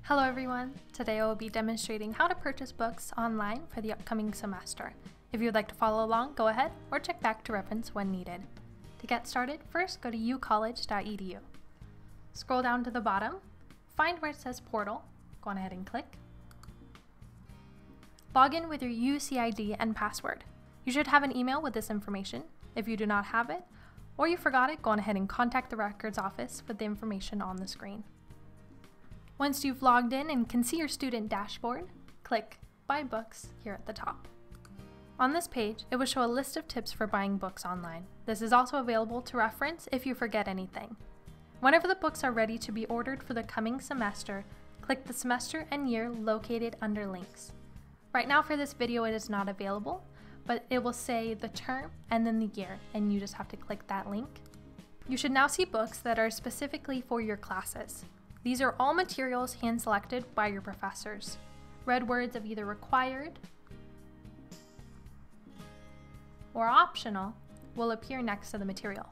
Hello everyone! Today I will be demonstrating how to purchase books online for the upcoming semester. If you would like to follow along, go ahead or check back to reference when needed. To get started, first go to ucollege.edu. Scroll down to the bottom, find where it says Portal, go on ahead and click. Log in with your UCID and password. You should have an email with this information. If you do not have it, or you forgot it, go on ahead and contact the records office with the information on the screen. Once you've logged in and can see your student dashboard, click Buy Books here at the top. On this page, it will show a list of tips for buying books online. This is also available to reference if you forget anything. Whenever the books are ready to be ordered for the coming semester, click the semester and year located under links. Right now for this video it is not available, but it will say the term and then the year, and you just have to click that link. You should now see books that are specifically for your classes. These are all materials hand-selected by your professors. Red words of either required or optional will appear next to the material.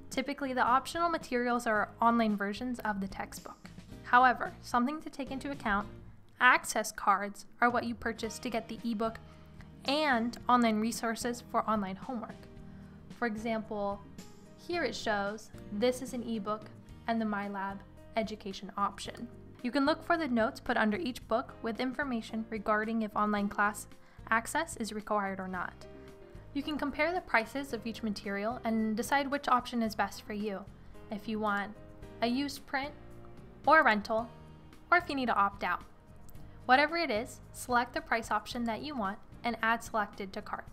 Typically, the optional materials are online versions of the textbook. However, something to take into account, access cards are what you purchase to get the ebook and online resources for online homework. For example, here it shows this is an ebook and the MyLab education option. You can look for the notes put under each book with information regarding if online class access is required or not. You can compare the prices of each material and decide which option is best for you, if you want a used print or a rental, or if you need to opt out. Whatever it is, select the price option that you want and add selected to cart.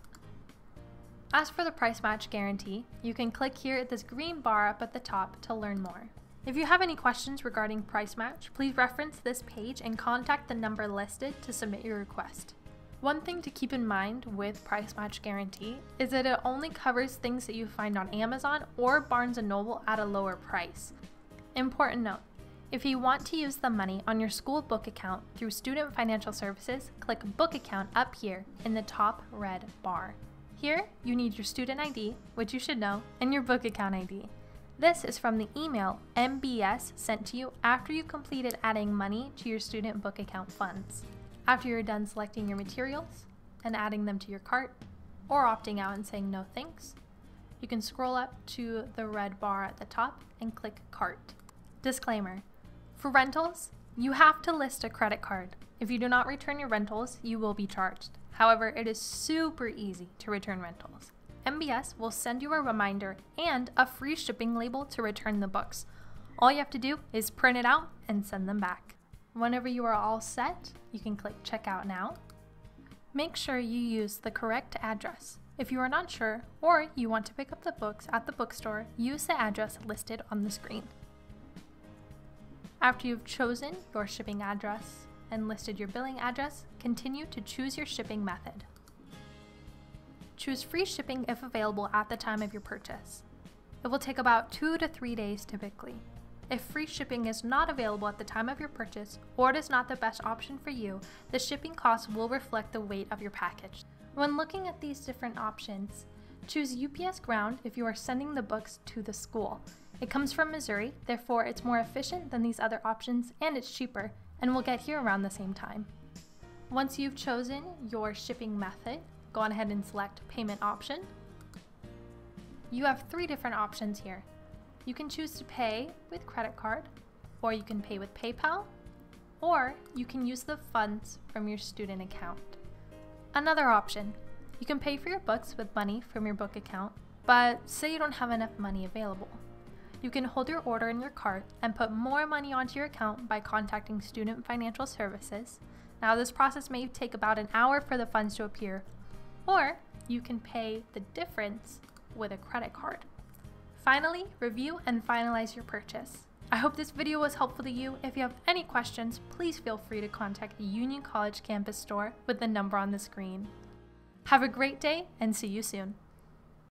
As for the price match guarantee, you can click here at this green bar up at the top to learn more. If you have any questions regarding price match, please reference this page and contact the number listed to submit your request. One thing to keep in mind with price match guarantee is that it only covers things that you find on Amazon or Barnes & Noble at a lower price. Important note, if you want to use the money on your school book account through Student Financial Services, click Book Account up here in the top red bar. Here, you need your student ID, which you should know, and your book account ID. This is from the email MBS sent to you after you completed adding money to your student book account funds. After you're done selecting your materials and adding them to your cart, or opting out and saying no thanks, you can scroll up to the red bar at the top and click Cart. Disclaimer: for rentals, you have to list a credit card. If you do not return your rentals, you will be charged. However, it is super easy to return rentals. MBS will send you a reminder and a free shipping label to return the books. All you have to do is print it out and send them back. Whenever you are all set, you can click Checkout Now. Make sure you use the correct address. If you are not sure or you want to pick up the books at the bookstore, use the address listed on the screen. After you've chosen your shipping address and listed your billing address, continue to choose your shipping method. Choose free shipping if available at the time of your purchase. It will take about 2 to 3 days typically. If free shipping is not available at the time of your purchase, or it is not the best option for you, the shipping cost will reflect the weight of your package. When looking at these different options, choose UPS Ground if you are sending the books to the school. It comes from Missouri, therefore it's more efficient than these other options and it's cheaper, and will get here around the same time. Once you've chosen your shipping method, go on ahead and select Payment Option. You have 3 different options here. You can choose to pay with credit card, or you can pay with PayPal, or you can use the funds from your student account. Another option, you can pay for your books with money from your book account, but say you don't have enough money available. You can hold your order in your cart and put more money onto your account by contacting Student Financial Services. Now this process may take about an hour for the funds to appear, or you can pay the difference with a credit card. Finally, review and finalize your purchase. I hope this video was helpful to you. If you have any questions, please feel free to contact the Union College campus store with the number on the screen. Have a great day and see you soon.